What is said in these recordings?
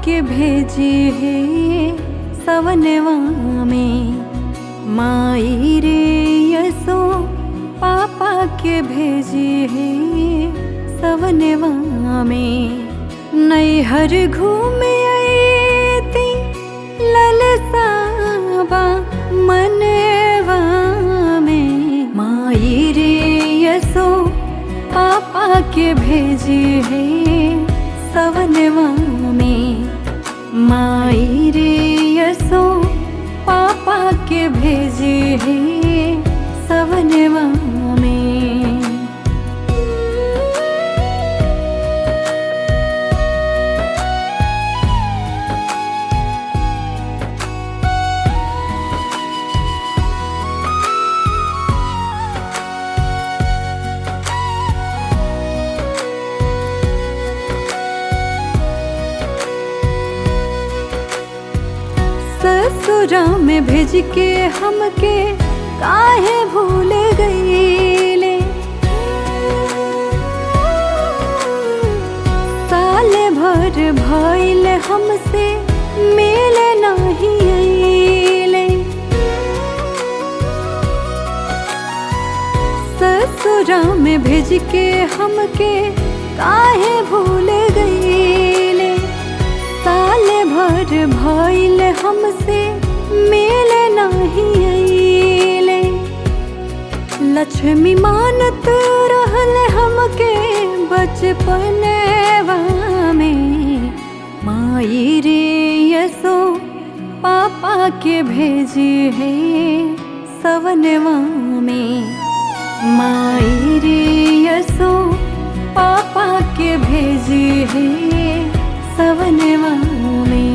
के भेजी है सवनवा में। माई रे यसो पापा के भेजी है सवनवा में। नैहर घूमे आती ललसाबा मनवा में। माई रे यसो पापा के भेजी है सवनवा में। माई रे यसो पापा के भेजी है सवनवा में। ससुरा में भेज के हमके काहे भूल गईले। साल भर भइल हमसे मिल नहीं आइले। ससुरा में भेज के हमके काहे भूल गईले। साल भर भइल हमसे मिल नहीं आइले। लक्ष्मी मानत रहल हमके बचपनवा में। माई रे यसो पापा के भेजी है सवनवा में। माई रे यसो पापा के भेजी है सवनवा में।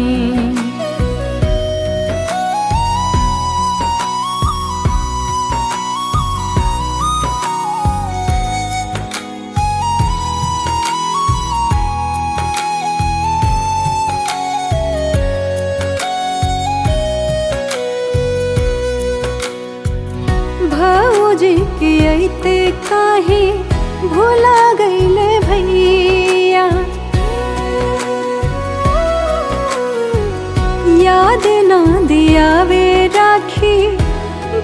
भौजी के अइते काहे भुला गईले भैया। याद ना दियावे राखी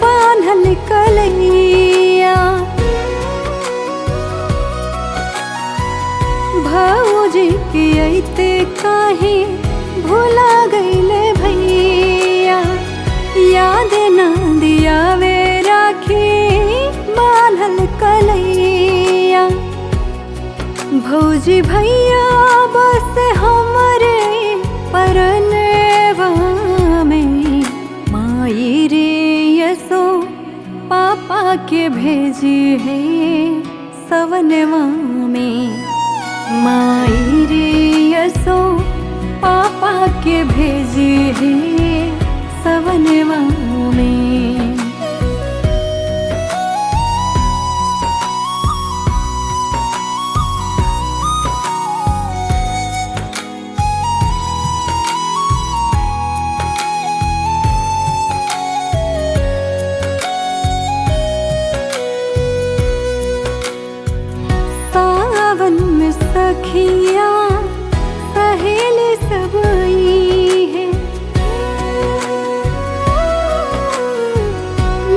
बांधल कलैया। भौजी के अइते काहे भुला गईले भैया। याद ना दियावे राखी बांधल कलैया। भौजी भैया बस हमरे परनवा में। माई रे यसो पापा के भेजी है सवनवा में। माई रे यसो पापा के भेजी है सवनवा में। सावन में सखिया सहेली सब आई है।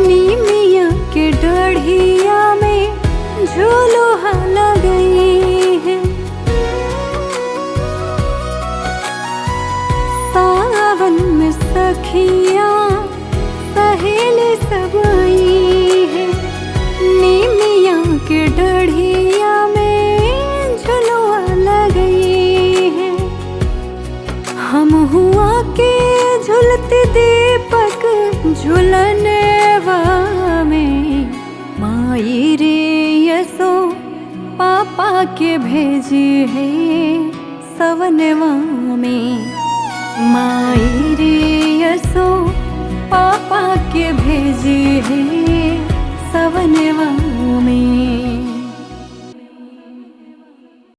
नीमिया के डढ़िया में झूलुहा लगई है। सावन में सखिया सहेली सब आई है। नीमिया के डढ़िया में झुलुआ लगई है। हम हुआ के झुलते दीपक झुलनवा में। माई रे यसो पापा के भेजी है सवनवा में। माई रे यसो पापा के भेजी है सवनवा